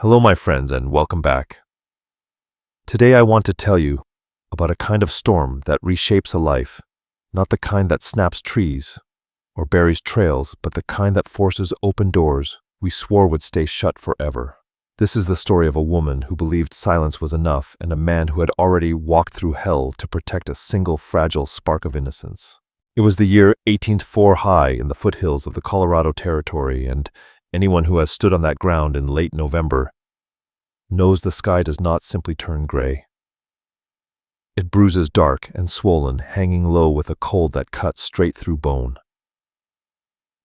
Hello, my friends, and welcome back. Today I want to tell you about a kind of storm that reshapes a life, not the kind that snaps trees or buries trails, but the kind that forces open doors we swore would stay shut forever. This is the story of a woman who believed silence was enough and a man who had already walked through hell to protect a single fragile spark of innocence. It was the year 1804 high in the foothills of the Colorado Territory, and anyone who has stood on that ground in late November knows the sky does not simply turn gray. It bruises dark and swollen, hanging low with a cold that cuts straight through bone.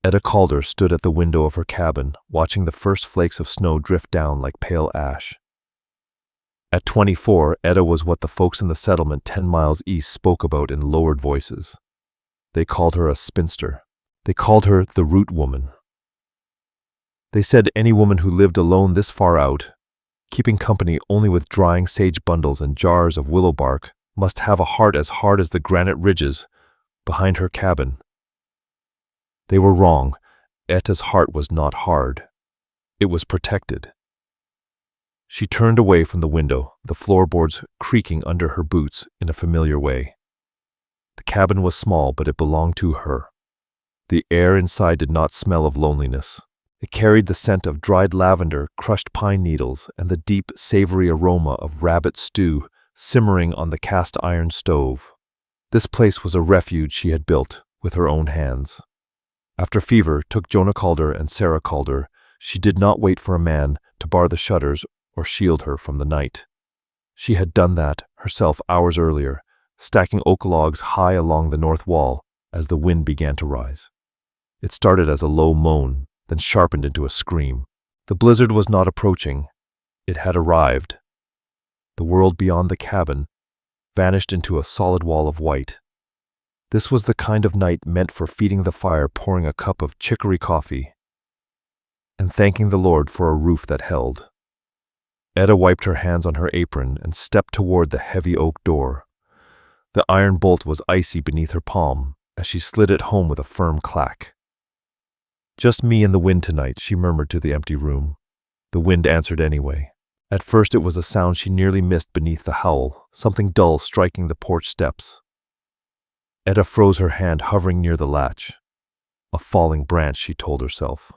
Etta Calder stood at the window of her cabin, watching the first flakes of snow drift down like pale ash. At 24, Etta was what the folks in the settlement 10 miles east spoke about in lowered voices. They called her a spinster. They called her the root woman. They said any woman who lived alone this far out, keeping company only with drying sage bundles and jars of willow bark, must have a heart as hard as the granite ridges behind her cabin. They were wrong. Etta's heart was not hard. It was protected. She turned away from the window, the floorboards creaking under her boots in a familiar way. The cabin was small, but it belonged to her. The air inside did not smell of loneliness. It carried the scent of dried lavender, crushed pine needles, and the deep, savory aroma of rabbit stew simmering on the cast iron stove. This place was a refuge she had built with her own hands. After fever took Jonah Calder and Sarah Calder, she did not wait for a man to bar the shutters or shield her from the night. She had done that herself hours earlier, stacking oak logs high along the north wall as the wind began to rise. It started as a low moan, then sharpened into a scream. The blizzard was not approaching. It had arrived. The world beyond the cabin vanished into a solid wall of white. This was the kind of night meant for feeding the fire, pouring a cup of chicory coffee, and thanking the Lord for a roof that held. Etta wiped her hands on her apron and stepped toward the heavy oak door. The iron bolt was icy beneath her palm as she slid it home with a firm clack. "Just me and the wind tonight," she murmured to the empty room. The wind answered anyway. At first it was a sound she nearly missed beneath the howl, something dull striking the porch steps. Etta froze her hand, hovering near the latch. A falling branch, she told herself.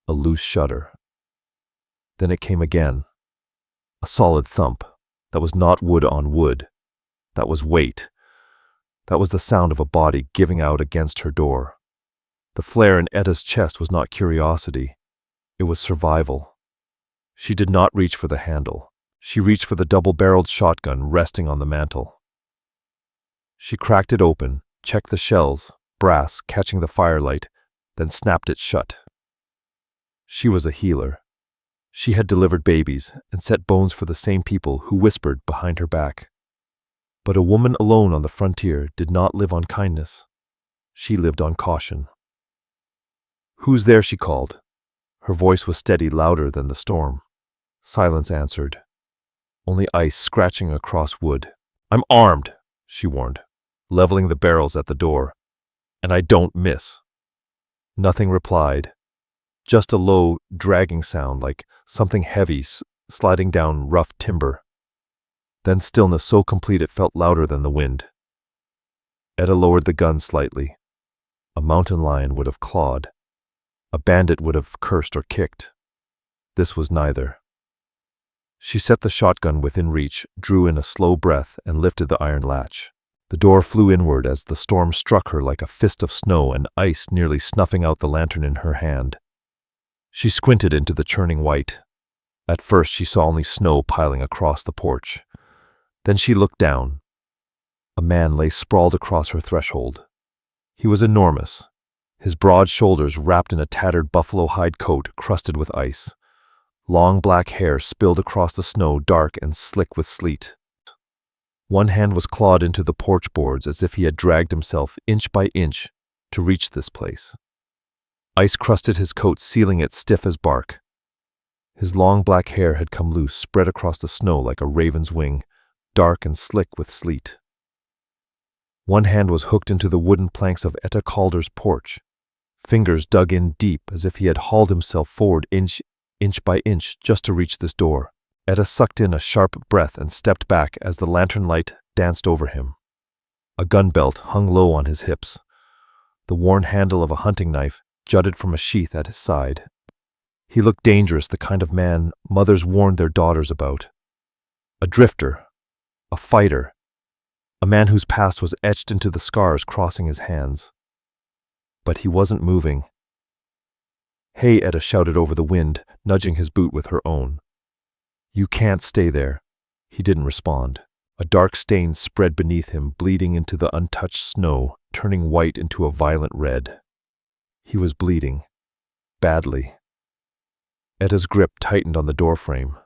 A loose shutter. Then it came again. A solid thump. That was not wood on wood. That was weight. That was the sound of a body giving out against her door. The flare in Etta's chest was not curiosity. It was survival. She did not reach for the handle. She reached for the double-barreled shotgun resting on the mantel. She cracked it open, checked the shells, brass catching the firelight, then snapped it shut. She was a healer. She had delivered babies and set bones for the same people who whispered behind her back. But a woman alone on the frontier did not live on kindness. She lived on caution. "Who's there?" she called. Her voice was steady, louder than the storm. Silence answered. Only ice scratching across wood. "I'm armed," she warned, leveling the barrels at the door. "And I don't miss." Nothing replied. Just a low, dragging sound like something heavy sliding down rough timber. Then stillness so complete it felt louder than the wind. Etta lowered the gun slightly. A mountain lion would have clawed. A bandit would have cursed or kicked. This was neither. She set the shotgun within reach, drew in a slow breath, and lifted the iron latch. The door flew inward as the storm struck her like a fist of snow and ice, nearly snuffing out the lantern in her hand. She squinted into the churning white. At first she saw only snow piling across the porch. Then she looked down. A man lay sprawled across her threshold. He was enormous, his broad shoulders wrapped in a tattered buffalo hide coat crusted with ice. Long black hair spilled across the snow, dark and slick with sleet. One hand was clawed into the porch boards as if he had dragged himself inch by inch to reach this place. Ice crusted his coat, sealing it stiff as bark. His long black hair had come loose, spread across the snow like a raven's wing, dark and slick with sleet. One hand was hooked into the wooden planks of Etta Calder's porch. Fingers dug in deep as if he had hauled himself forward inch inch by inch, just to reach this door. Etta sucked in a sharp breath and stepped back as the lantern light danced over him. A gun belt hung low on his hips. The worn handle of a hunting knife jutted from a sheath at his side. He looked dangerous, the kind of man mothers warned their daughters about. A drifter, a fighter, a man whose past was etched into the scars crossing his hands. But he wasn't moving. "Hey," Etta shouted over the wind, nudging his boot with her own. "You can't stay there." He didn't respond. A dark stain spread beneath him, bleeding into the untouched snow, turning white into a violent red. He was bleeding. Badly. Etta's grip tightened on the doorframe.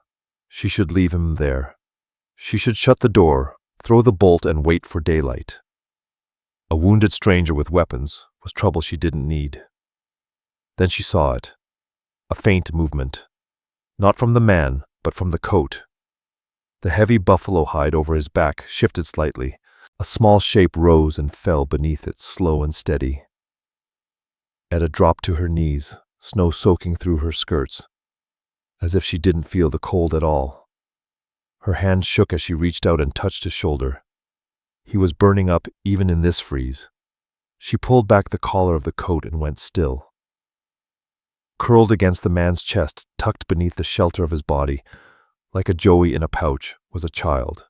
She should leave him there. She should shut the door, throw the bolt, and wait for daylight. A wounded stranger with weapons was trouble she didn't need. Then she saw it. A faint movement. Not from the man, but from the coat. The heavy buffalo hide over his back shifted slightly. A small shape rose and fell beneath it, slow and steady. Etta dropped to her knees, snow soaking through her skirts, as if she didn't feel the cold at all. Her hand shook as she reached out and touched his shoulder. He was burning up even in this freeze. She pulled back the collar of the coat and went still. Curled against the man's chest, tucked beneath the shelter of his body, like a joey in a pouch, was a child.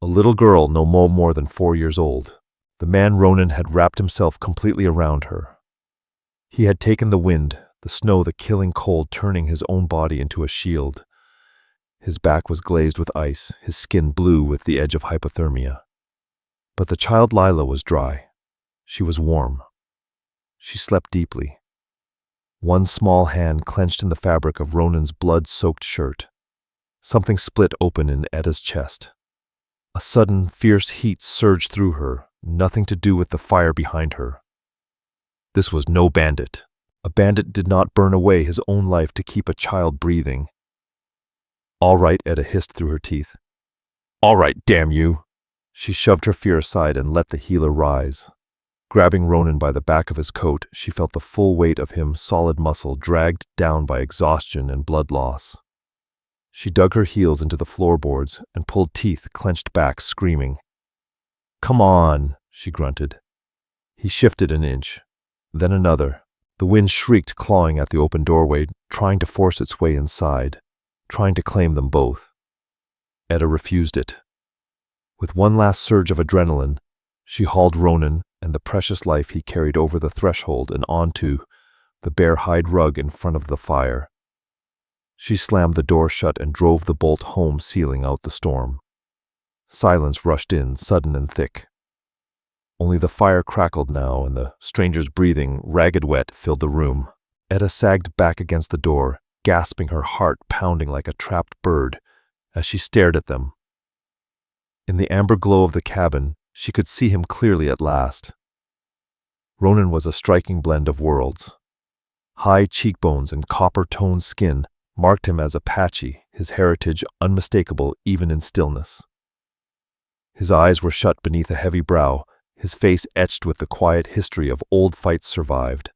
A little girl no more than 4 years old. The man Ronan had wrapped himself completely around her. He had taken the wind, the snow, the killing cold, turning his own body into a shield. His back was glazed with ice, his skin blue with the edge of hypothermia. But the child Lila was dry. She was warm. She slept deeply. One small hand clenched in the fabric of Ronan's blood-soaked shirt. Something split open in Etta's chest. A sudden, fierce heat surged through her, nothing to do with the fire behind her. This was no bandit. A bandit did not burn away his own life to keep a child breathing. "All right," Etta hissed through her teeth. "All right, damn you!" She shoved her fear aside and let the healer rise. Grabbing Ronan by the back of his coat, she felt the full weight of him, solid muscle, dragged down by exhaustion and blood loss. She dug her heels into the floorboards and pulled teeth clenched back, screaming. "Come on," she grunted. He shifted an inch, then another. The wind shrieked, clawing at the open doorway, trying to force its way inside, trying to claim them both. Etta refused it. With one last surge of adrenaline, she hauled Ronan and the precious life he carried over the threshold and onto the bare hide rug in front of the fire. She slammed the door shut and drove the bolt home, sealing out the storm. Silence rushed in, sudden and thick. Only the fire crackled now, and the stranger's breathing, ragged wet, filled the room. Etta sagged back against the door, gasping, her heart pounding like a trapped bird, as she stared at them. In the amber glow of the cabin, she could see him clearly at last. Ronan was a striking blend of worlds. High cheekbones and copper-toned skin marked him as Apache, his heritage unmistakable even in stillness. His eyes were shut beneath a heavy brow, his face etched with the quiet history of old fights survived.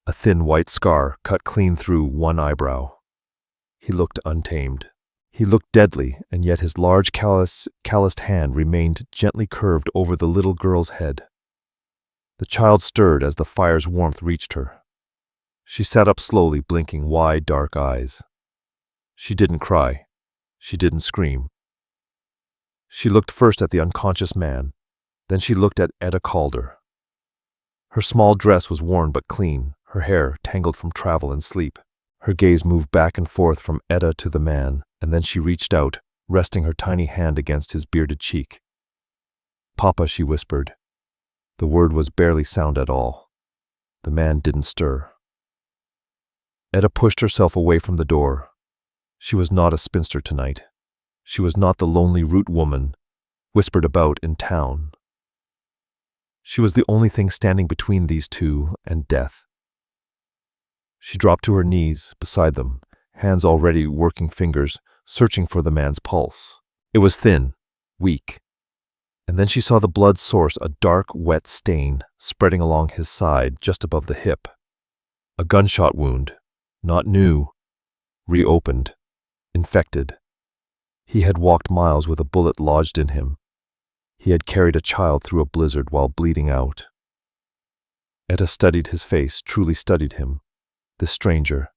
A thin white scar cut clean through one eyebrow. He looked untamed. He looked deadly, and yet his large calloused hand remained gently curved over the little girl's head. The child stirred as the fire's warmth reached her. She sat up slowly, blinking wide, dark eyes. She didn't cry. She didn't scream. She looked first at the unconscious man. Then she looked at Etta Calder. Her small dress was worn but clean, her hair tangled from travel and sleep. Her gaze moved back and forth from Etta to the man, and then she reached out, resting her tiny hand against his bearded cheek. "Papa," she whispered. The word was barely sound at all. The man didn't stir. Etta pushed herself away from the door. She was not a spinster tonight. She was not the lonely root woman whispered about in town. She was the only thing standing between these two and death. She dropped to her knees beside them, hands already working fingers, searching for the man's pulse. It was thin, weak. And then she saw the blood source, a dark, wet stain spreading along his side just above the hip. A gunshot wound, not new, reopened, infected. He had walked miles with a bullet lodged in him. He had carried a child through a blizzard while bleeding out. Etta studied his face, truly studied him. This stranger,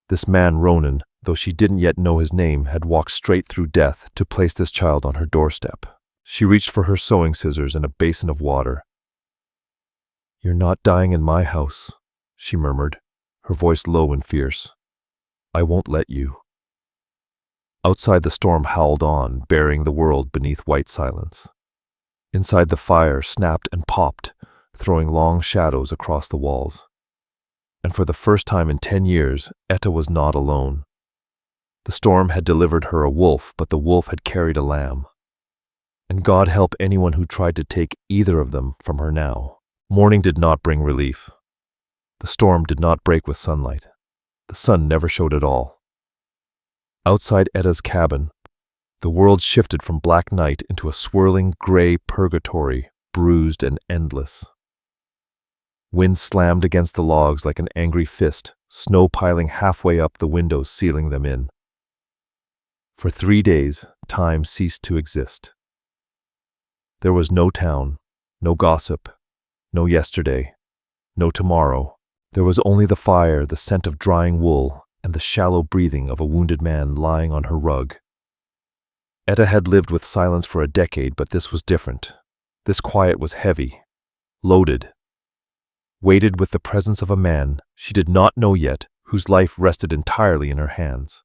this man Ronan, though she didn't yet know his name, had walked straight through death to place this child on her doorstep. She reached for her sewing scissors and a basin of water. "You're not dying in my house," she murmured, her voice low and fierce. "I won't let you." Outside, the storm howled on, burying the world beneath white silence. Inside, the fire snapped and popped, throwing long shadows across the walls. And for the first time in 10 years, Etta was not alone. The storm had delivered her a wolf, but the wolf had carried a lamb. And God help anyone who tried to take either of them from her now. Morning did not bring relief. The storm did not break with sunlight. The sun never showed at all. Outside Etta's cabin, the world shifted from black night into a swirling gray purgatory, bruised and endless. Wind slammed against the logs like an angry fist, snow piling halfway up the windows, sealing them in. For 3 days, time ceased to exist. There was no town, no gossip, no yesterday, no tomorrow. There was only the fire, the scent of drying wool, and the shallow breathing of a wounded man lying on her rug. Etta had lived with silence for a decade, but this was different. This quiet was heavy, loaded, weighted with the presence of a man she did not know yet, whose life rested entirely in her hands.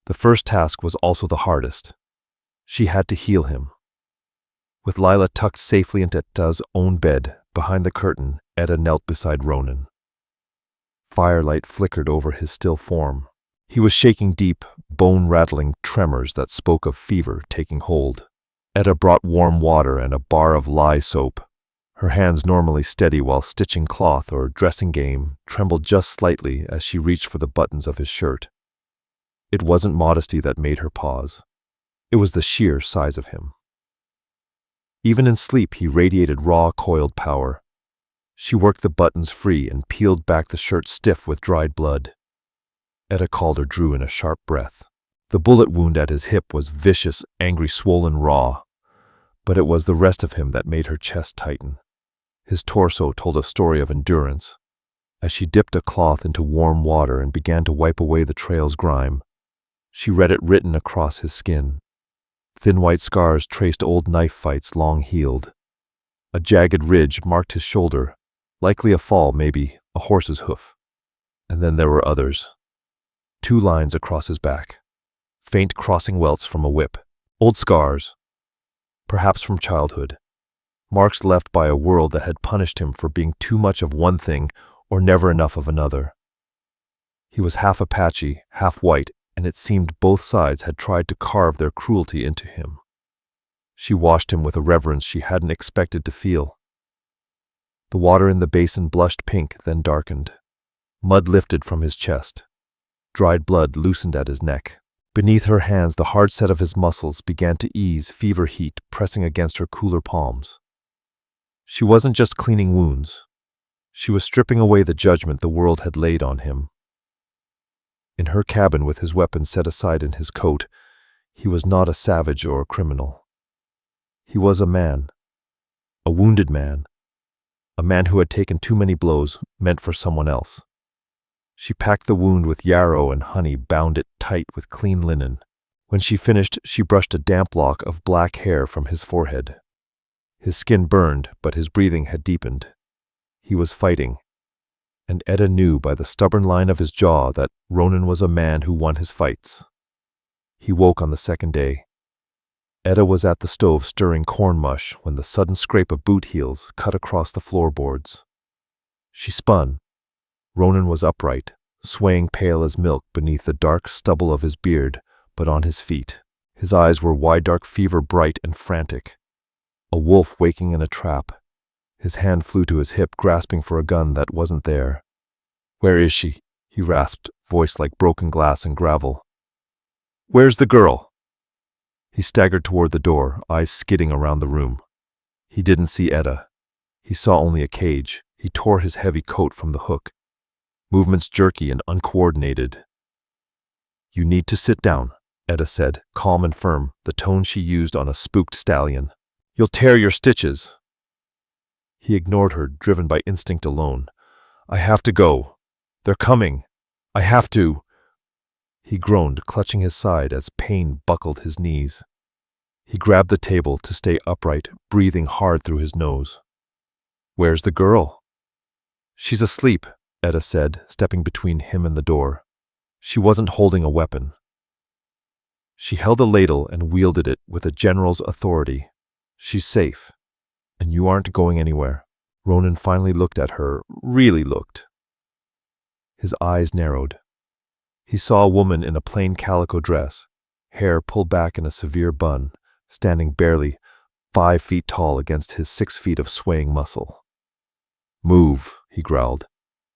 The first task was also the hardest. She had to heal him. With Lila tucked safely into Etta's own bed, behind the curtain, Etta knelt beside Ronan. Firelight flickered over his still form. He was shaking deep, bone-rattling tremors that spoke of fever taking hold. Etta brought warm water and a bar of lye soap. Her hands, normally steady while stitching cloth or dressing game, trembled just slightly as she reached for the buttons of his shirt. It wasn't modesty that made her pause. It was the sheer size of him. Even in sleep, he radiated raw, coiled power. She worked the buttons free and peeled back the shirt stiff with dried blood. Etta Calder drew in a sharp breath. The bullet wound at his hip was vicious, angry, swollen, raw. But it was the rest of him that made her chest tighten. His torso told a story of endurance. As she dipped a cloth into warm water and began to wipe away the trail's grime, she read it written across his skin. Thin white scars traced old knife fights long healed. A jagged ridge marked his shoulder, likely a fall, maybe a horse's hoof. And then there were others. 2 lines across his back, faint crossing welts from a whip, old scars, perhaps from childhood, marks left by a world that had punished him for being too much of one thing or never enough of another. He was half Apache, half white, and it seemed both sides had tried to carve their cruelty into him. She washed him with a reverence she hadn't expected to feel. The water in the basin blushed pink, then darkened. Mud lifted from his chest. Dried blood loosened at his neck. Beneath her hands, the hard set of his muscles began to ease, fever heat pressing against her cooler palms. She wasn't just cleaning wounds. She was stripping away the judgment the world had laid on him. In her cabin, with his weapon set aside in his coat, he was not a savage or a criminal. He was a man, a wounded man, a man who had taken too many blows meant for someone else. She packed the wound with yarrow and honey, bound it tight with clean linen. When she finished, she brushed a damp lock of black hair from his forehead. His skin burned, but his breathing had deepened. He was fighting, and Etta knew by the stubborn line of his jaw that Ronan was a man who won his fights. He woke on the second day. Etta was at the stove stirring corn mush when the sudden scrape of boot heels cut across the floorboards. She spun. Ronan was upright, swaying pale as milk beneath the dark stubble of his beard, but on his feet. His eyes were wide, dark, fever bright and frantic. A wolf waking in a trap. His hand flew to his hip, grasping for a gun that wasn't there. "Where is she?" he rasped, voice like broken glass and gravel. "Where's the girl?" He staggered toward the door, eyes skidding around the room. He didn't see Etta. He saw only a cage. He tore his heavy coat from the hook. Movements jerky and uncoordinated. You need to sit down, Etta said, calm and firm, the tone she used on a spooked stallion. You'll tear your stitches. He ignored her, driven by instinct alone. I have to go. They're coming. I have to. He groaned, clutching his side as pain buckled his knees. He grabbed the table to stay upright, breathing hard through his nose. Where's the girl? She's asleep, Etta said, stepping between him and the door. She wasn't holding a weapon. She held a ladle and wielded it with a general's authority. She's safe, and you aren't going anywhere. Ronan finally looked at her, really looked. His eyes narrowed. He saw a woman in a plain calico dress, hair pulled back in a severe bun, standing barely 5 feet tall against his 6 feet of swaying muscle. Move, he growled.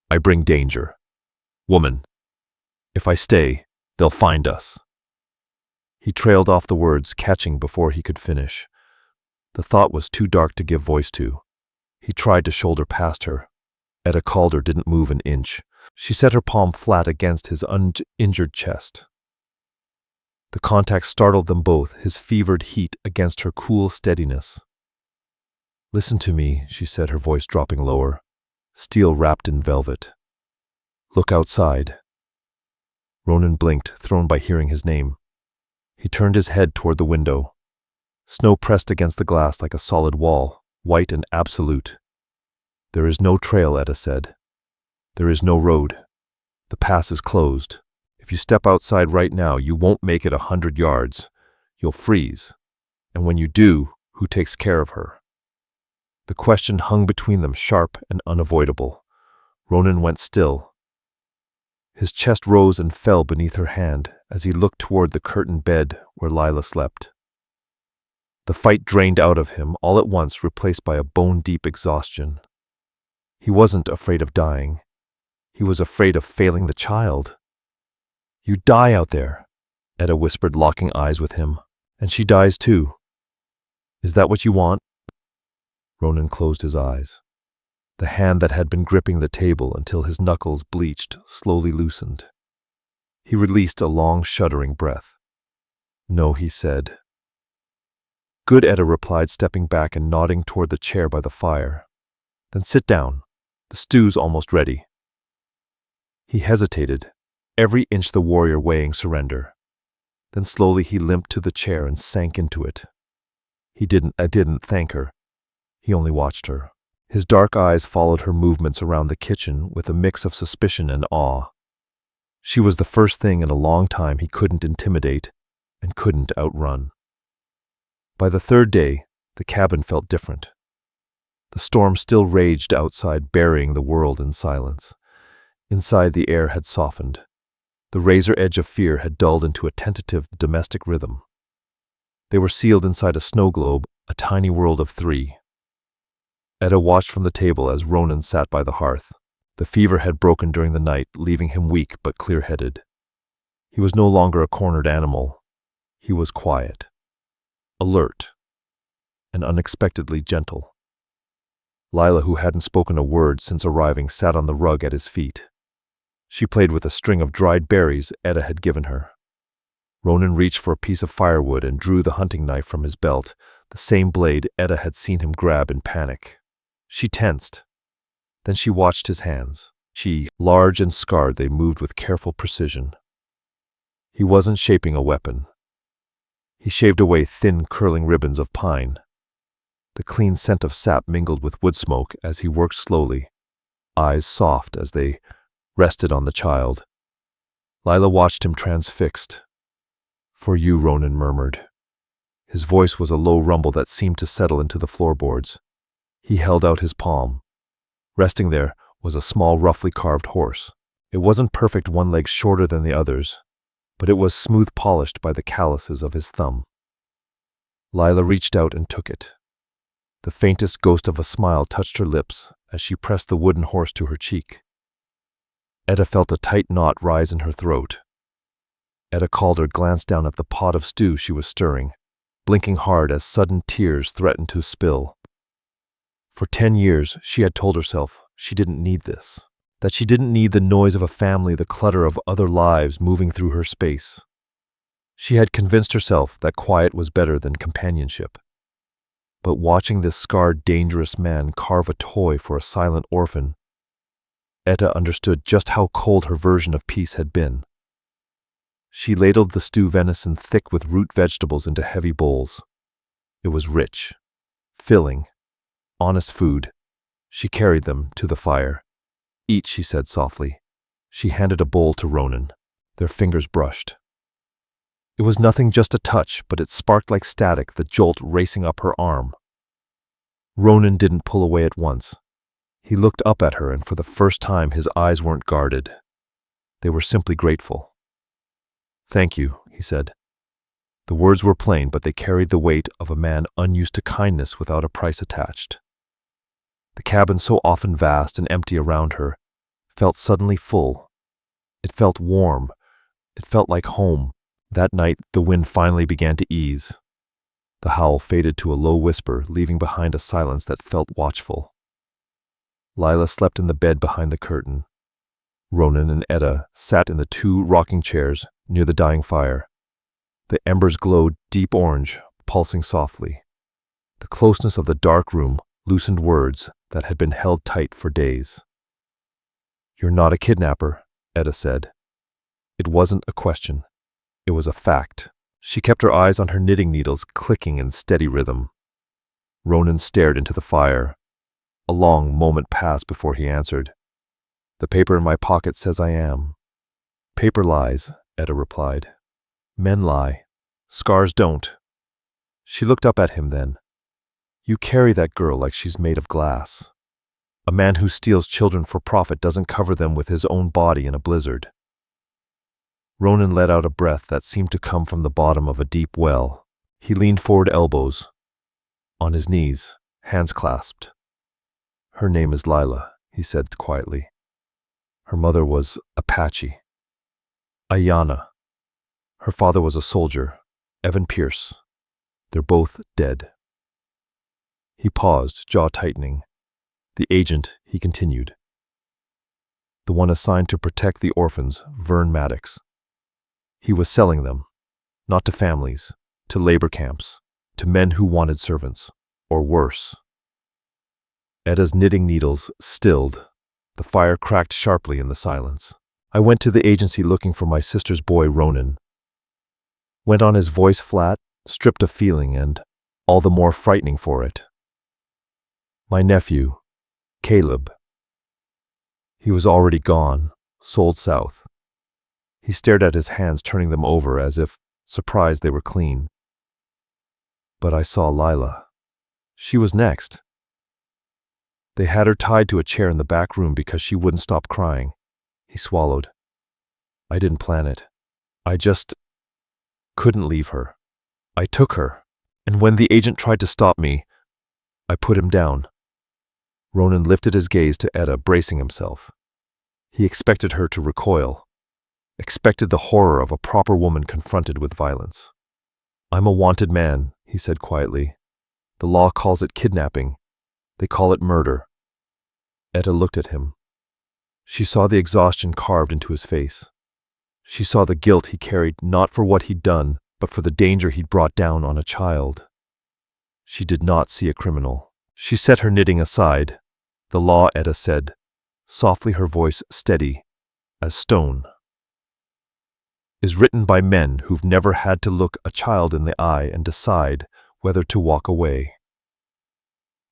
I bring danger. Woman, if I stay, they'll find us. He trailed off the words, catching before he could finish. The thought was too dark to give voice to. He tried to shoulder past her. Etta Calder didn't move an inch. She set her palm flat against his uninjured chest. The contact startled them both, his fevered heat against her cool steadiness. Listen to me, she said, her voice dropping lower, steel wrapped in velvet. Look outside. Ronan blinked, thrown by hearing his name. He turned his head toward the window. Snow pressed against the glass like a solid wall, white and absolute. There is no trail, Etta said. There is no road. The pass is closed. If you step outside right now, you won't make it 100 yards. You'll freeze. And when you do, who takes care of her? The question hung between them, sharp and unavoidable. Ronan went still. His chest rose and fell beneath her hand as he looked toward the curtained bed where Lila slept. The fight drained out of him all at once, replaced by a bone-deep exhaustion. He wasn't afraid of dying. He was afraid of failing the child. You die out there, Etta whispered, locking eyes with him. And she dies too. Is that what you want? Ronan closed his eyes. The hand that had been gripping the table until his knuckles bleached slowly loosened. He released a long, shuddering breath. No, he said. Good, Etta replied, stepping back and nodding toward the chair by the fire. Then sit down. The stew's almost ready. He hesitated, every inch the warrior weighing surrender. Then slowly he limped to the chair and sank into it. I didn't thank her. He only watched her. His dark eyes followed her movements around the kitchen with a mix of suspicion and awe. She was the first thing in a long time he couldn't intimidate and couldn't outrun. By the third day, the cabin felt different. The storm still raged outside, burying the world in silence. Inside, the air had softened. The razor edge of fear had dulled into a tentative domestic rhythm. They were sealed inside a snow globe, a tiny world of 3. Etta watched from the table as Ronan sat by the hearth. The fever had broken during the night, leaving him weak but clear-headed. He was no longer a cornered animal. He was quiet, alert, and unexpectedly gentle. Lila, who hadn't spoken a word since arriving, sat on the rug at his feet. She played with a string of dried berries Etta had given her. Ronan reached for a piece of firewood and drew the hunting knife from his belt, the same blade Etta had seen him grab in panic. She tensed. Then she watched his hands. Large and scarred, they moved with careful precision. He wasn't shaping a weapon. He shaved away thin, curling ribbons of pine. The clean scent of sap mingled with wood smoke as he worked slowly, eyes soft as they rested on the child. Lila watched him transfixed. For you, Ronan murmured. His voice was a low rumble that seemed to settle into the floorboards. He held out his palm. Resting there was a small, roughly carved horse. It wasn't perfect, one leg shorter than the others, but it was smooth polished by the calluses of his thumb. Lila reached out and took it. The faintest ghost of a smile touched her lips as she pressed the wooden horse to her cheek. Etta felt a tight knot rise in her throat. Etta Calder glanced down at the pot of stew she was stirring, blinking hard as sudden tears threatened to spill. For 10 years, she had told herself she didn't need this. that she didn't need the noise of a family, the clutter of other lives moving through her space. She had convinced herself that quiet was better than companionship. But watching this scarred, dangerous man carve a toy for a silent orphan, Etta understood just how cold her version of peace had been. She ladled the stew venison thick with root vegetables into heavy bowls. It was rich, filling, honest food. She carried them to the fire. "Eat," she said softly. She handed a bowl to Ronan. Their fingers brushed. It was nothing, just a touch, but it sparked like static, the jolt racing up her arm. Ronan didn't pull away at once. He looked up at her, and for the first time his eyes weren't guarded. They were simply grateful. "Thank you," he said. The words were plain, but they carried the weight of a man unused to kindness without a price attached. The cabin, so often vast and empty around her, felt suddenly full. It felt warm. It felt like home. That night, the wind finally began to ease. The howl faded to a low whisper, leaving behind a silence that felt watchful. Lila slept in the bed behind the curtain. Ronan and Etta sat in the 2 rocking chairs near the dying fire. The embers glowed deep orange, pulsing softly. The closeness of the dark room loosened words that had been held tight for days. "You're not a kidnapper," Etta said. It wasn't a question. It was a fact. She kept her eyes on her knitting needles, clicking in steady rhythm. Ronan stared into the fire. A long moment passed before he answered. "The paper in my pocket says I am." "Paper lies," Etta replied. "Men lie. Scars don't." She looked up at him then. "You carry that girl like she's made of glass. A man who steals children for profit doesn't cover them with his own body in a blizzard." Ronan let out a breath that seemed to come from the bottom of a deep well. He leaned forward, elbows on his knees, hands clasped. "Her name is Lila," he said quietly. "Her mother was Apache. Ayanna. Her father was a soldier, Evan Pierce. They're both dead." He paused, jaw tightening. "The agent," he continued. "The one assigned to protect the orphans, Vern Maddox. He was selling them, not to families, to labor camps, to men who wanted servants, or worse." Etta's knitting needles stilled. The fire cracked sharply in the silence. "I went to the agency looking for my sister's boy, Ronan." Went on, his voice flat, stripped of feeling, and all the more frightening for it. "My nephew, Caleb. He was already gone, sold south." He stared at his hands, turning them over as if surprised they were clean. "But I saw Lila. She was next. They had her tied to a chair in the back room because she wouldn't stop crying." He swallowed. "I didn't plan it. I just couldn't leave her. I took her, and when the agent tried to stop me, I put him down." Ronan lifted his gaze to Etta, bracing himself. He expected her to recoil, expected the horror of a proper woman confronted with violence. "I'm a wanted man," he said quietly. "The law calls it kidnapping. They call it murder." Etta looked at him. She saw the exhaustion carved into his face. She saw the guilt he carried, not for what he'd done, but for the danger he'd brought down on a child. She did not see a criminal. She set her knitting aside. "The law," Etta said, softly, her voice steady as stone, "is written by men who've never had to look a child in the eye and decide whether to walk away.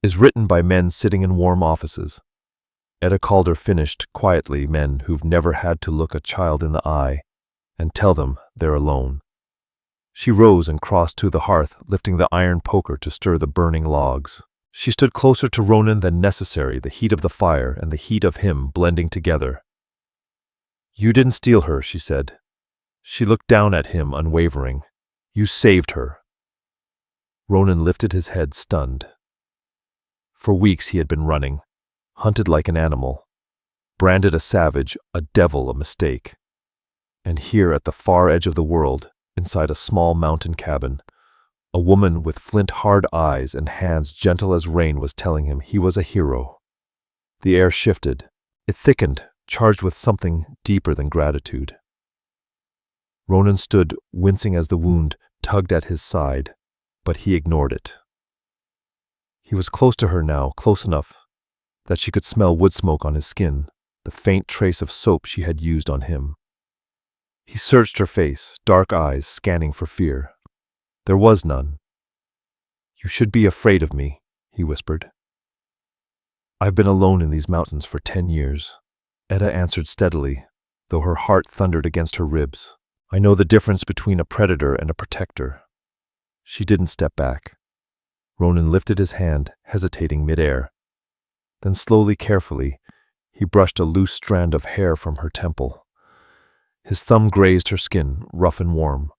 Is written by men sitting in warm offices." Etta Calder finished quietly. "Men who've never had to look a child in the eye and tell them they're alone." She rose and crossed to the hearth, lifting the iron poker to stir the burning logs. She stood closer to Ronan than necessary, the heat of the fire and the heat of him blending together. "You didn't steal her," she said. She looked down at him, unwavering. "You saved her." Ronan lifted his head, stunned. For weeks he had been running, hunted like an animal, branded a savage, a devil, a mistake. And here at the far edge of the world, inside a small mountain cabin, a woman with flint-hard eyes and hands gentle as rain was telling him he was a hero. The air shifted. It thickened, charged with something deeper than gratitude. Ronan stood, wincing as the wound tugged at his side, but he ignored it. He was close to her now, close enough that she could smell wood smoke on his skin, the faint trace of soap she had used on him. He searched her face, dark eyes scanning for fear. There was none. "You should be afraid of me," he whispered. "I've been alone in these mountains for 10 years. Etta answered steadily, though her heart thundered against her ribs. "I know the difference between a predator and a protector." She didn't step back. Ronan lifted his hand, hesitating midair. Then slowly, carefully, he brushed a loose strand of hair from her temple. His thumb grazed her skin, rough and warm.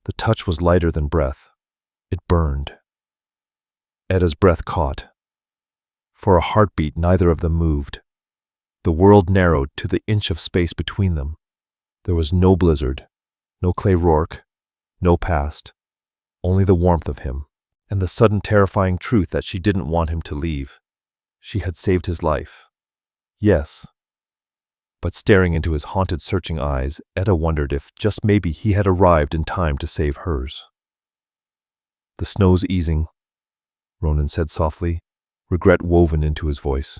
The touch was lighter than breath. It burned. Etta's breath caught. For a heartbeat, neither of them moved. The world narrowed to the inch of space between them. There was no blizzard, no Clay Rourke, no past, only the warmth of him, and the sudden terrifying truth that she didn't want him to leave. She had saved his life. Yes. But staring into his haunted, searching eyes, Etta wondered if just maybe he had arrived in time to save hers. "The snow's easing," Ronan said softly, regret woven into his voice.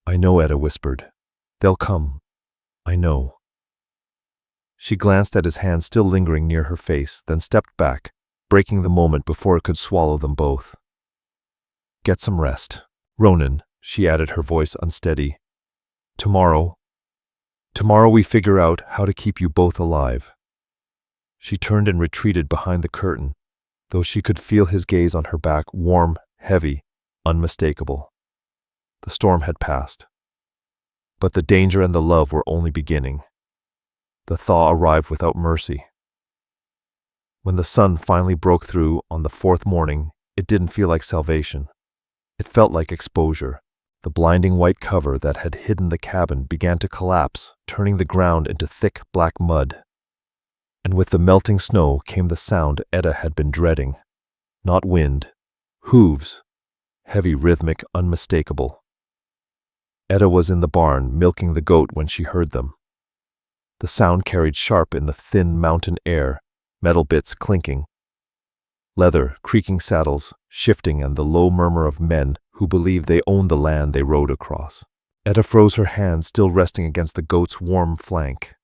"I know," Etta whispered. "They'll come. I know." She glanced at his hand still lingering near her face, then stepped back, breaking the moment before it could swallow them both. "Get some rest, Ronan," she added, her voice unsteady. Tomorrow we figure out how to keep you both alive." She turned and retreated behind the curtain, though she could feel his gaze on her back, warm, heavy, unmistakable. The storm had passed. But the danger and the love were only beginning. The thaw arrived without mercy. When the sun finally broke through on the 4th morning, it didn't feel like salvation. It felt like exposure. The blinding white cover that had hidden the cabin began to collapse, turning the ground into thick black mud. And with the melting snow came the sound Etta had been dreading. Not wind. Hooves. Heavy, rhythmic, unmistakable. Etta was in the barn, milking the goat when she heard them. The sound carried sharp in the thin mountain air, metal bits clinking, leather, creaking saddles, shifting, and the low murmur of men who believed they owned the land they rode across. Etta froze, her hand still resting against the goat's warm flank.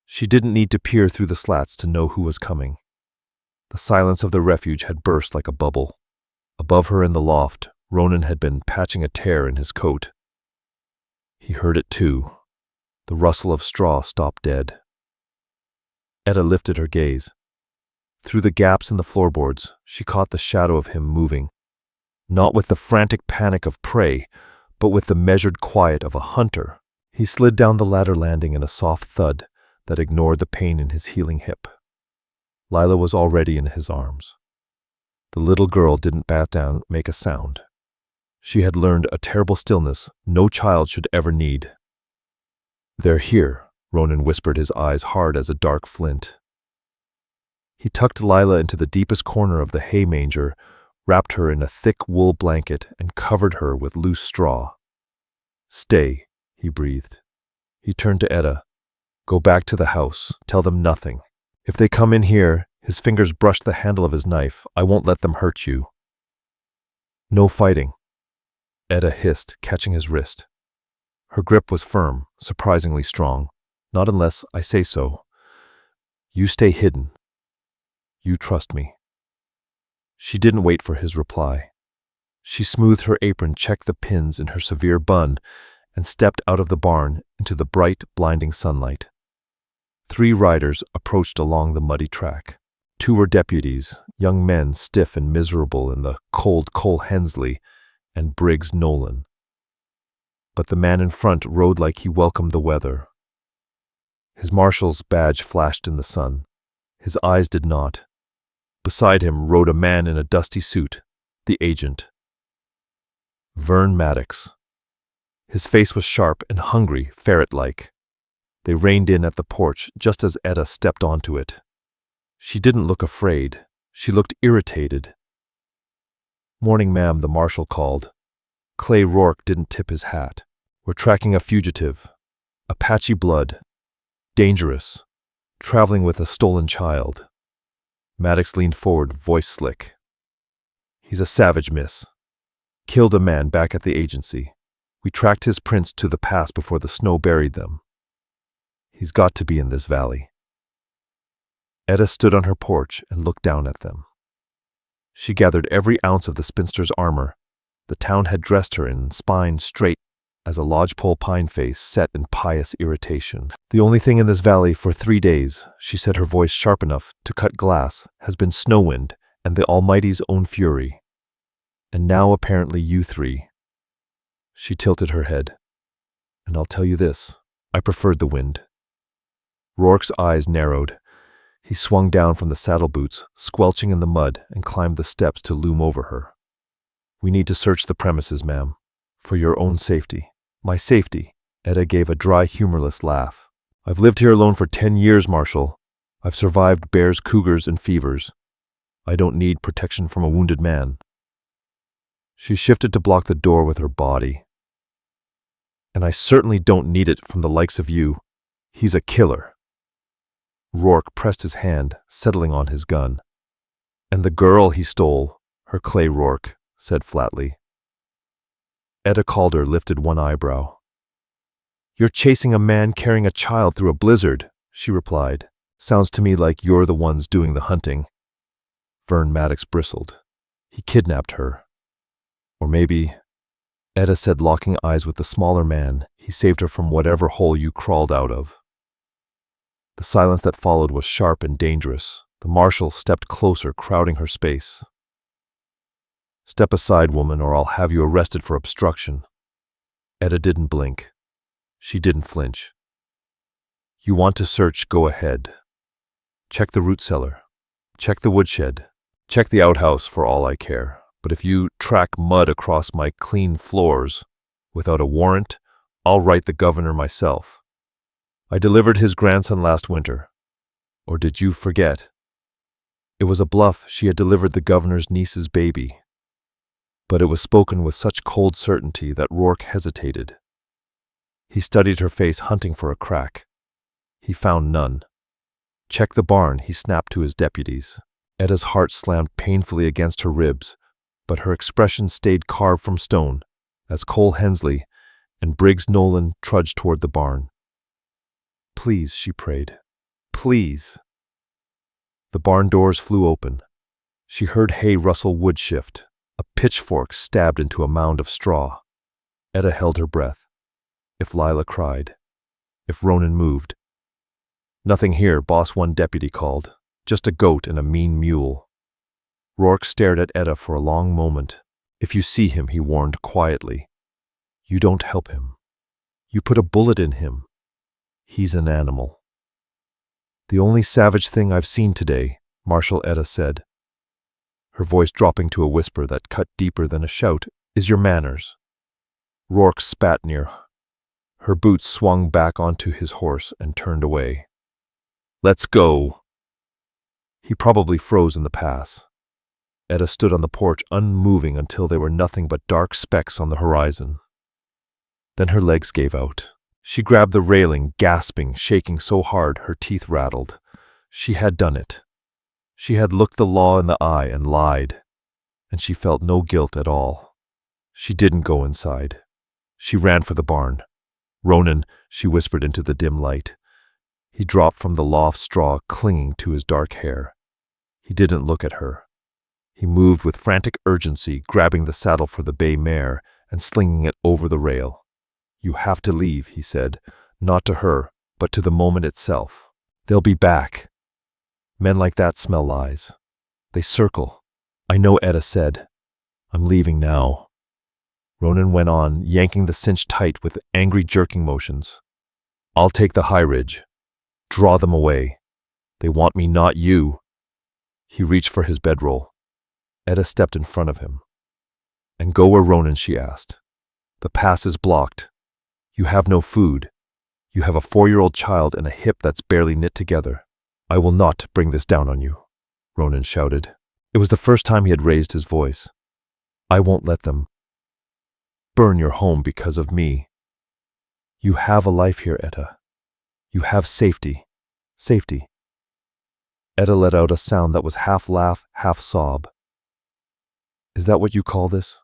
She didn't need to peer through the slats to know who was coming. The silence of the refuge had burst like a bubble. Above her in the loft, Ronan had been patching a tear in his coat. He heard it too. The rustle of straw stopped dead. Etta lifted her gaze. Through the gaps in the floorboards, she caught the shadow of him moving. Not with the frantic panic of prey, but with the measured quiet of a hunter. He slid down the ladder landing in a soft thud that ignored the pain in his healing hip. Lila was already in his arms. The little girl didn't bat down, make a sound. She had learned a terrible stillness no child should ever need. "They're here," Ronan whispered, his eyes hard as a dark flint. He tucked Lila into the deepest corner of the hay manger, wrapped her in a thick wool blanket, and covered her with loose straw. "Stay," he breathed. He turned to Etta. "Go back to the house. Tell them nothing. If they come in here," his fingers brushed the handle of his knife, "I won't let them hurt you." "No fighting," Etta hissed, catching his wrist. Her grip was firm, surprisingly strong. "Not unless I say so. You stay hidden. You trust me." She didn't wait for his reply. She smoothed her apron, checked the pins in her severe bun, and stepped out of the barn into the bright, blinding sunlight. 3 riders approached along the muddy track. 2 were deputies, young men stiff and miserable in the cold Cole Hensley and Briggs Nolan. But the man in front rode like he welcomed the weather. His marshal's badge flashed in the sun. His eyes did not. Beside him rode a man in a dusty suit, the agent. Vern Maddox. His face was sharp and hungry, ferret-like. They reined in at the porch just as Etta stepped onto it. She didn't look afraid. She looked irritated. "Morning, ma'am," the marshal called. Clay Rourke didn't tip his hat. We're tracking a fugitive. Apache blood. Dangerous. Traveling with a stolen child. Maddox leaned forward, voice slick. He's a savage, miss. Killed a man back at the agency. We tracked his prints to the pass before the snow buried them. He's got to be in this valley. Etta stood on her porch and looked down at them. She gathered every ounce of the spinster's armor. The town had dressed her in spine straight as a lodgepole pine face set in pious irritation. The only thing in this valley for 3 days, she said, her voice sharp enough to cut glass, has been snow wind and the Almighty's own fury. And now apparently you three. She tilted her head. And I'll tell you this, I preferred the wind. Rourke's eyes narrowed. He swung down from the saddle boots, squelching in the mud, and climbed the steps to loom over her. We need to search the premises, ma'am. For your own safety. My safety. Etta gave a dry, humorless laugh. I've lived here alone for 10 years, Marshal. I've survived bears, cougars, and fevers. I don't need protection from a wounded man. She shifted to block the door with her body. And I certainly don't need it from the likes of you. He's a killer. Rourke pressed his hand, settling on his gun. And the girl he stole, her Clay Rourke, said flatly. Etta Calder lifted one eyebrow. You're chasing a man carrying a child through a blizzard, she replied. Sounds to me like you're the ones doing the hunting. Vern Maddox bristled. He kidnapped her. Or maybe, Etta said, locking eyes with the smaller man, he saved her from whatever hole you crawled out of. The silence that followed was sharp and dangerous. The marshal stepped closer, crowding her space. Step aside, woman, or I'll have you arrested for obstruction. Etta didn't blink. She didn't flinch. You want to search, go ahead. Check the root cellar. Check the woodshed. Check the outhouse for all I care. But if you track mud across my clean floors without a warrant, I'll write the governor myself. I delivered his grandson last winter. Or did you forget? It was a bluff. She had delivered the governor's niece's baby. But it was spoken with such cold certainty that Rourke hesitated. He studied her face, hunting for a crack. He found none. Check the barn, he snapped to his deputies. Etta's heart slammed painfully against her ribs, but her expression stayed carved from stone as Cole Hensley and Briggs Nolan trudged toward the barn. Please, she prayed. Please. The barn doors flew open. She heard hay rustle wood shift. A pitchfork stabbed into a mound of straw. Etta held her breath. If Lila cried. If Ronan moved. Nothing here, Boss One deputy called. Just a goat and a mean mule. Rourke stared at Etta for a long moment. If you see him, he warned quietly, you don't help him. You put a bullet in him. He's an animal. The only savage thing I've seen today, Marshal Etta said, her voice dropping to a whisper that cut deeper than a shout, is your manners. Rourke spat near. Her boots swung back onto his horse and turned away. Let's go. He probably froze in the pass. Etta stood on the porch unmoving until they were nothing but dark specks on the horizon. Then her legs gave out. She grabbed the railing, gasping, shaking so hard her teeth rattled. She had done it. She had looked the law in the eye and lied, and she felt no guilt at all. She didn't go inside. She ran for the barn. Ronan, she whispered into the dim light. He dropped from the loft straw, clinging to his dark hair. He didn't look at her. He moved with frantic urgency, grabbing the saddle for the bay mare and slinging it over the rail. You have to leave, he said, not to her, but to the moment itself. They'll be back. Men like that smell lies. They circle. I know, Etta said. I'm leaving now. Ronan went on, yanking the cinch tight with angry jerking motions. I'll take the high ridge. Draw them away. They want me, not you. He reached for his bedroll. Etta stepped in front of him. And go where, Ronan, she asked. The pass is blocked. You have no food. You have a 4-year-old child and a hip that's barely knit together. I will not bring this down on you, Ronan shouted. It was the first time he had raised his voice. I won't let them burn your home because of me. You have a life here, Etta. You have safety. Safety. Etta let out a sound that was half laugh, half sob. Is that what you call this?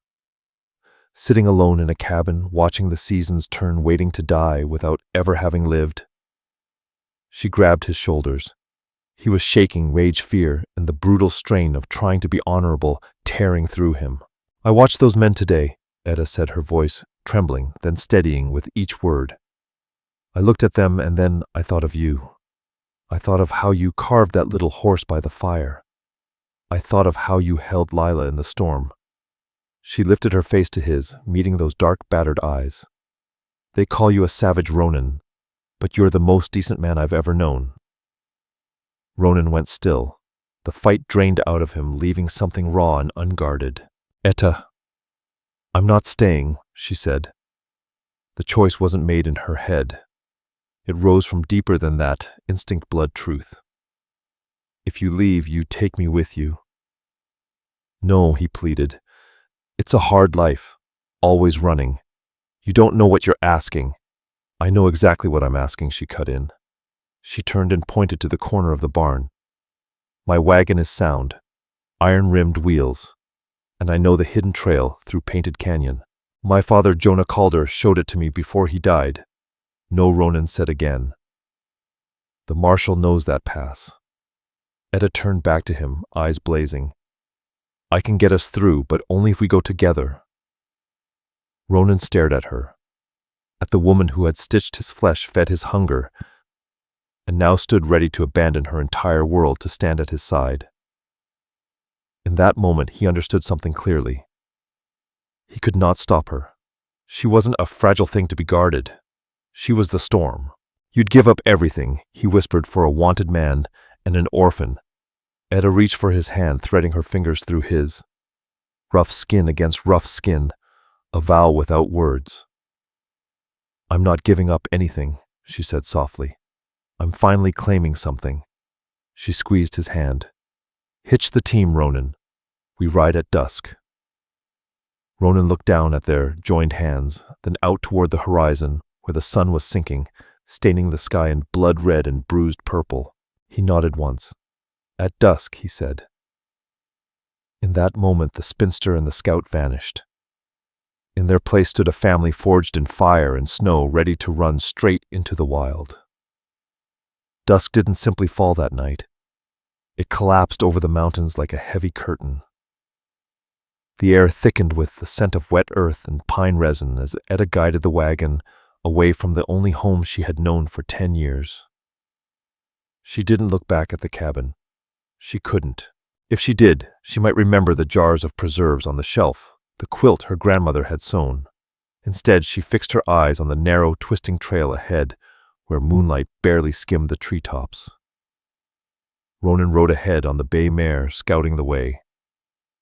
Sitting alone in a cabin, watching the seasons turn, waiting to die without ever having lived. She grabbed his shoulders. He was shaking, rage, fear, and the brutal strain of trying to be honorable tearing through him. I watched those men today, Etta said, her voice trembling, then steadying with each word. I looked at them and then I thought of you. I thought of how you carved that little horse by the fire. I thought of how you held Lila in the storm. She lifted her face to his, meeting those dark, battered eyes. They call you a savage, Ronan, but you're the most decent man I've ever known. Ronan went still. The fight drained out of him, leaving something raw and unguarded. Etta, I'm not staying, she said. The choice wasn't made in her head. It rose from deeper than that, instinct blood truth. If you leave, you take me with you. No, he pleaded. It's a hard life, always running. You don't know what you're asking. I know exactly what I'm asking, she cut in. She turned and pointed to the corner of the barn. My wagon is sound, iron-rimmed wheels, and I know the hidden trail through Painted Canyon. My father, Etta Calder, showed it to me before he died. No, Ronan said again. The marshal knows that pass. Etta turned back to him, eyes blazing. I can get us through, but only if we go together. Ronan stared at her, at the woman who had stitched his flesh, fed his hunger, and now stood ready to abandon her entire world to stand at his side. In that moment, he understood something clearly. He could not stop her. She wasn't a fragile thing to be guarded. She was the storm. You'd give up everything, he whispered, for a wanted man and an orphan. Etta reached for his hand, threading her fingers through his. Rough skin against rough skin, a vow without words. I'm not giving up anything, she said softly. I'm finally claiming something. She squeezed his hand. Hitch the team, Ronan. We ride at dusk. Ronan looked down at their joined hands, then out toward the horizon, where the sun was sinking, staining the sky in blood red and bruised purple. He nodded once. At dusk, he said. In that moment, the spinster and the scout vanished. In their place stood a family forged in fire and snow, ready to run straight into the wild. Dusk didn't simply fall that night. It collapsed over the mountains like a heavy curtain. The air thickened with the scent of wet earth and pine resin as Etta guided the wagon away from the only home she had known for 10 years. She didn't look back at the cabin. She couldn't. If she did, she might remember the jars of preserves on the shelf, the quilt her grandmother had sewn. Instead, she fixed her eyes on the narrow, twisting trail ahead, where moonlight barely skimmed the treetops. Ronan rode ahead on the bay mare, scouting the way,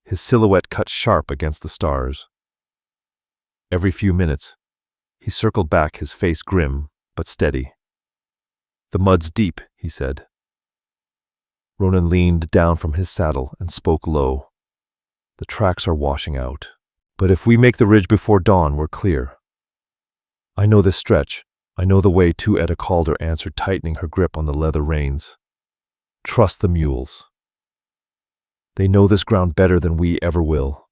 his silhouette cut sharp against the stars. Every few minutes, he circled back, his face grim but steady. The mud's deep, he said. Ronan leaned down from his saddle and spoke low. The tracks are washing out, but if we make the ridge before dawn, we're clear. I know this stretch. I know the way too, Etta Calder answered, tightening her grip on the leather reins. Trust the mules. They know this ground better than we ever will.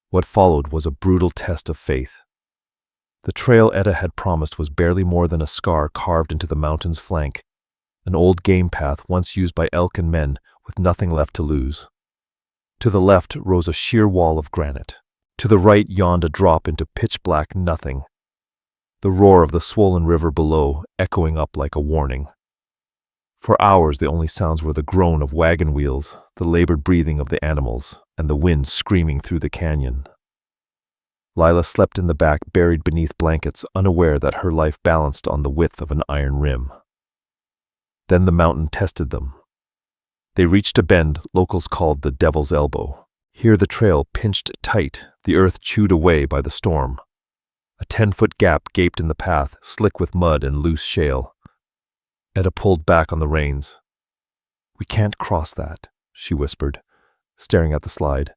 What followed was a brutal test of faith. The trail Etta had promised was barely more than a scar carved into the mountain's flank, an old game path once used by elk and men with nothing left to lose. To the left rose a sheer wall of granite. To the right yawned a drop into pitch-black nothing, the roar of the swollen river below echoing up like a warning. For hours the only sounds were the groan of wagon wheels, the labored breathing of the animals, and the wind screaming through the canyon. Lila slept in the back, buried beneath blankets, unaware that her life balanced on the width of an iron rim. Then the mountain tested them. They reached a bend locals called the Devil's Elbow. Here the trail pinched tight, the earth chewed away by the storm. A 10-foot gap gaped in the path, slick with mud and loose shale. Etta pulled back on the reins. We can't cross that, she whispered, staring at the slide.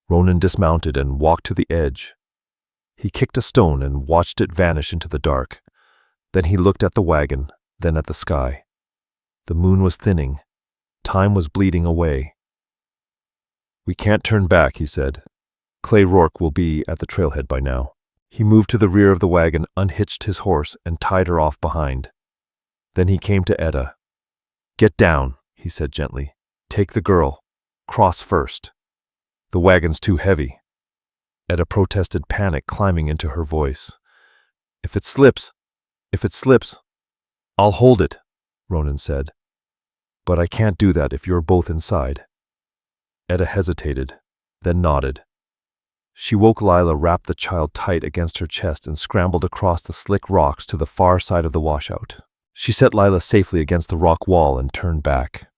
Ronan dismounted and walked to the edge. He kicked a stone and watched it vanish into the dark. Then he looked at the wagon, then at the sky. The moon was thinning. Time was bleeding away. "We can't turn back," he said. "Clay Rourke will be at the trailhead by now." He moved to the rear of the wagon, unhitched his horse, and tied her off behind. Then he came to Etta. "Get down," he said gently. "Take the girl. Cross first. The wagon's too heavy." Etta protested, panic climbing into her voice. If it slips, I'll hold it," Ronan said. "But I can't do that if you're both inside." Etta hesitated, then nodded. She woke Lila, wrapped the child tight against her chest, and scrambled across the slick rocks to the far side of the washout. She set Lila safely against the rock wall and turned back.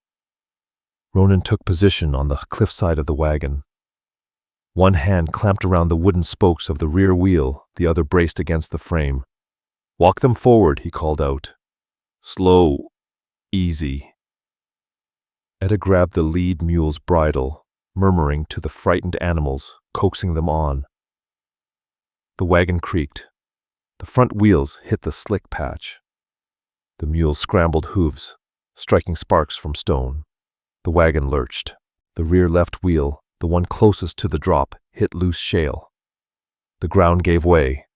Ronan took position on the cliffside of the wagon. One hand clamped around the wooden spokes of the rear wheel, the other braced against the frame. "Walk them forward," he called out. "Slow. Easy." Etta grabbed the lead mule's bridle, murmuring to the frightened animals, coaxing them on. The wagon creaked. The front wheels hit the slick patch. The mule's scrambled hooves, striking sparks from stone. The wagon lurched. The rear left wheel, the one closest to the drop, hit loose shale. The ground gave way.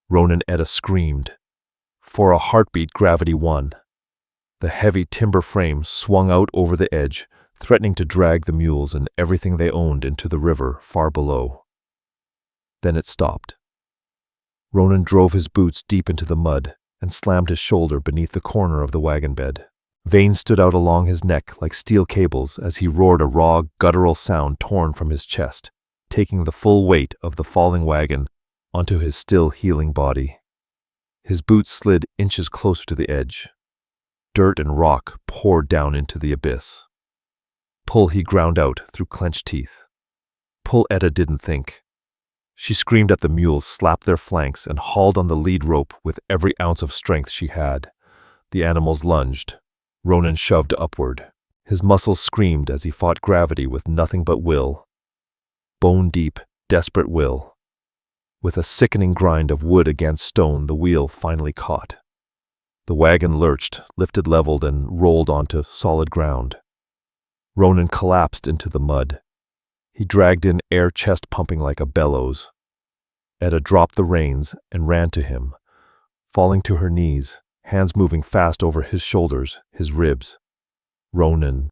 Ronan and Etta screamed. For a heartbeat, gravity won. The heavy timber frame swung out over the edge, threatening to drag the mules and everything they owned into the river far below. Then it stopped. Ronan drove his boots deep into the mud and slammed his shoulder beneath the corner of the wagon bed. Veins stood out along his neck like steel cables as he roared, a raw, guttural sound torn from his chest, taking the full weight of the falling wagon onto his still healing body. His boots slid inches closer to the edge. Dirt and rock poured down into the abyss. "Pull," he ground out through clenched teeth. "Pull." Etta didn't think. She screamed at the mules, slapped their flanks, and hauled on the lead rope with every ounce of strength she had. The animals lunged. Ronan shoved upward. His muscles screamed as he fought gravity with nothing but will. Bone-deep, desperate will. With a sickening grind of wood against stone, the wheel finally caught. The wagon lurched, lifted, leveled, and rolled onto solid ground. Ronan collapsed into the mud. He dragged in air, chest pumping like a bellows. Etta dropped the reins and ran to him, falling to her knees, hands moving fast over his shoulders, his ribs. "Ronan.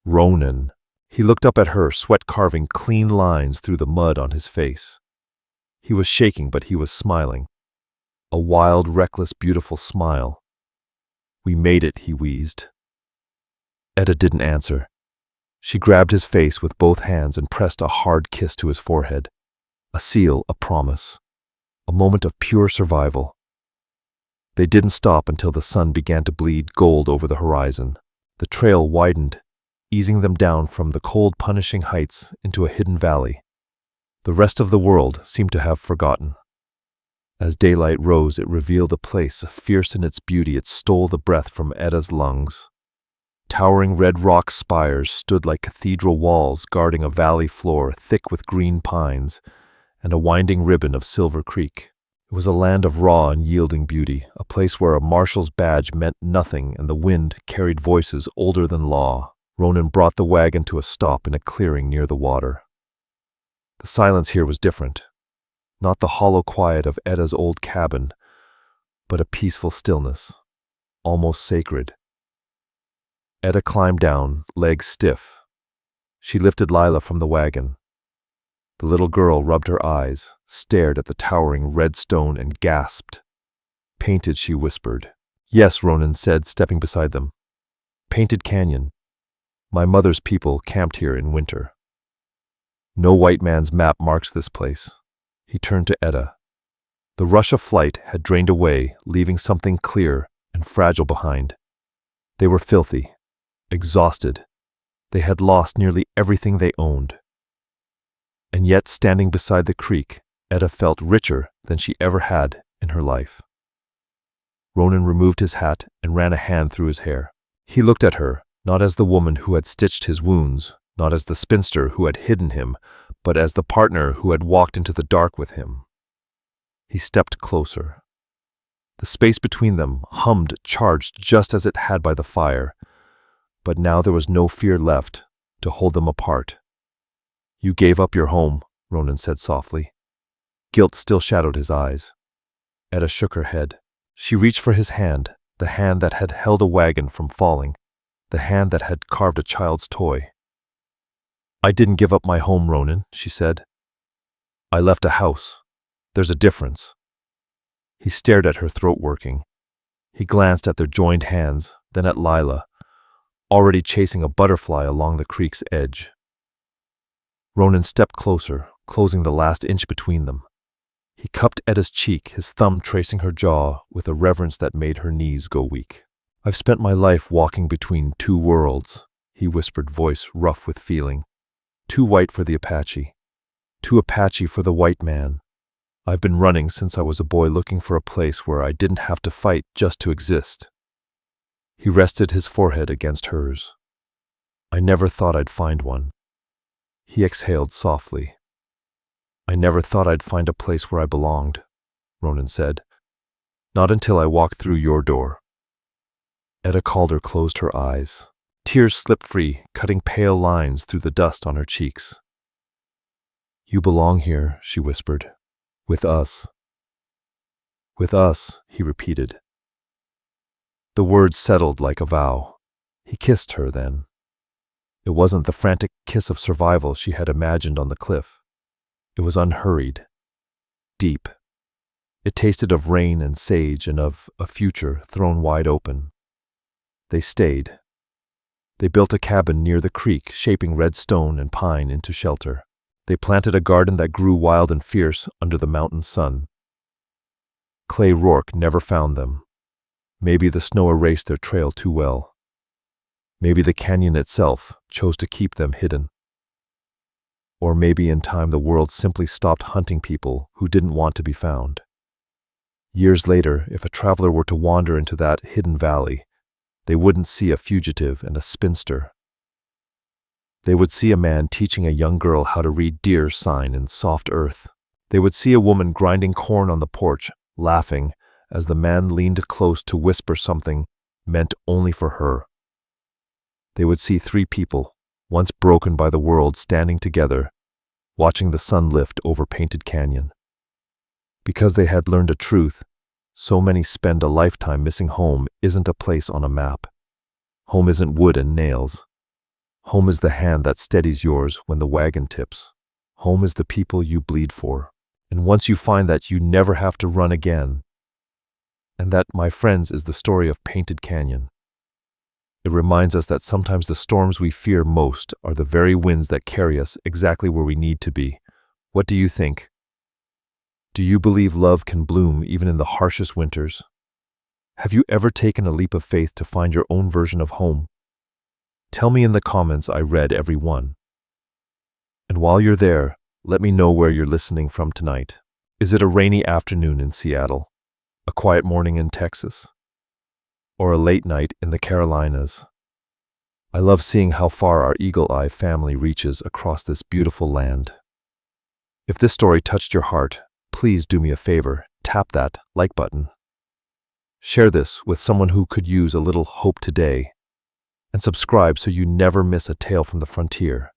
Ronan." He looked up at her, sweat carving clean lines through the mud on his face. He was shaking, but he was smiling. A wild, reckless, beautiful smile. "We made it," he wheezed. Etta didn't answer. She grabbed his face with both hands and pressed a hard kiss to his forehead. A seal, a promise. A moment of pure survival. They didn't stop until the sun began to bleed gold over the horizon. The trail widened, easing them down from the cold, punishing heights into a hidden valley. The rest of the world seemed to have forgotten. As daylight rose, it revealed a place fierce in its beauty. It stole the breath from Etta's lungs. Towering red rock spires stood like cathedral walls guarding a valley floor thick with green pines and a winding ribbon of Silver Creek. It was a land of raw and yielding beauty, a place where a marshal's badge meant nothing and the wind carried voices older than law. Ronan brought the wagon to a stop in a clearing near the water. The silence here was different. Not the hollow quiet of Etta's old cabin, but a peaceful stillness, almost sacred. Etta climbed down, legs stiff. She lifted Lila from the wagon. The little girl rubbed her eyes, stared at the towering red stone, and gasped. "Painted," she whispered. "Yes," Ronan said, stepping beside them. "Painted Canyon. My mother's people camped here in winter. No white man's map marks this place." He turned to Etta. The rush of flight had drained away, leaving something clear and fragile behind. They were filthy, exhausted. They had lost nearly everything they owned. And yet, standing beside the creek, Etta felt richer than she ever had in her life. Ronan removed his hat and ran a hand through his hair. He looked at her, not as the woman who had stitched his wounds, not as the spinster who had hidden him, but as the partner who had walked into the dark with him. He stepped closer. The space between them hummed, charged just as it had by the fire, but now there was no fear left to hold them apart. "You gave up your home," Ronan said softly. Guilt still shadowed his eyes. Etta shook her head. She reached for his hand, the hand that had held a wagon from falling, the hand that had carved a child's toy. "I didn't give up my home, Ronan," she said. "I left a house. There's a difference." He stared at her, throat working. He glanced at their joined hands, then at Lila, already chasing a butterfly along the creek's edge. Ronan stepped closer, closing the last inch between them. He cupped Etta's cheek, his thumb tracing her jaw with a reverence that made her knees go weak. "I've spent my life walking between two worlds," he whispered, voice rough with feeling. "Too white for the Apache. Too Apache for the white man. I've been running since I was a boy, looking for a place where I didn't have to fight just to exist." He rested his forehead against hers. "I never thought I'd find one." He exhaled softly. "I never thought I'd find a place where I belonged," Ronan said. "Not until I walked through your door." Etta Calder closed her eyes. Tears slipped free, cutting pale lines through the dust on her cheeks. "You belong here," she whispered. "With us." "With us," he repeated. The words settled like a vow. He kissed her then. It wasn't the frantic kiss of survival she had imagined on the cliff. It was unhurried, deep. It tasted of rain and sage and of a future thrown wide open. They stayed. They built a cabin near the creek, shaping red stone and pine into shelter. They planted a garden that grew wild and fierce under the mountain sun. Clay Rourke never found them. Maybe the snow erased their trail too well. Maybe the canyon itself chose to keep them hidden. Or maybe in time the world simply stopped hunting people who didn't want to be found. Years later, if a traveler were to wander into that hidden valley, they wouldn't see a fugitive and a spinster. They would see a man teaching a young girl how to read deer's sign in soft earth. They would see a woman grinding corn on the porch, laughing as the man leaned close to whisper something meant only for her. They would see three people, once broken by the world, standing together, watching the sun lift over Painted Canyon. Because they had learned a truth, so many spend a lifetime missing home isn't a place on a map. Home isn't wood and nails. Home is the hand that steadies yours when the wagon tips. Home is the people you bleed for. And once you find that, you never have to run again. And that, my friends, is the story of Painted Canyon. It reminds us that sometimes the storms we fear most are the very winds that carry us exactly where we need to be. What do you think? Do you believe love can bloom even in the harshest winters? Have you ever taken a leap of faith to find your own version of home? Tell me in the comments. I read every one. And while you're there, let me know where you're listening from tonight. Is it a rainy afternoon in Seattle? A quiet morning in Texas? Or a late night in the Carolinas? I love seeing how far our eagle-eye family reaches across this beautiful land. If this story touched your heart, please do me a favor, tap that like button. Share this with someone who could use a little hope today. And subscribe so you never miss a tale from the frontier.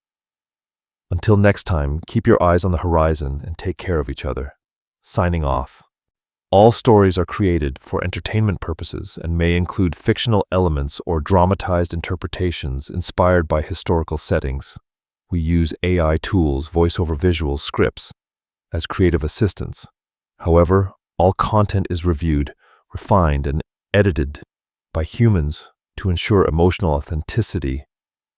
Until next time, keep your eyes on the horizon and take care of each other. Signing off. All stories are created for entertainment purposes and may include fictional elements or dramatized interpretations inspired by historical settings. We use AI tools, voiceover visual scripts, as creative assistants. However, all content is reviewed, refined, and edited by humans to ensure emotional authenticity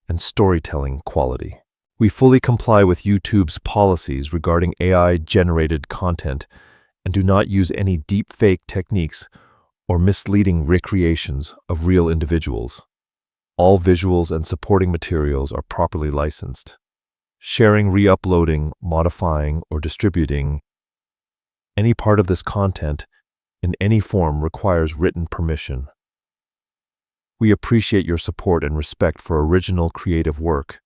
and storytelling quality. We fully comply with YouTube's policies regarding AI-generated content and do not use any deepfake techniques or misleading recreations of real individuals. All visuals and supporting materials are properly licensed. Sharing, re-uploading, modifying, or distributing any part of this content in any form requires written permission. We appreciate your support and respect for original creative work.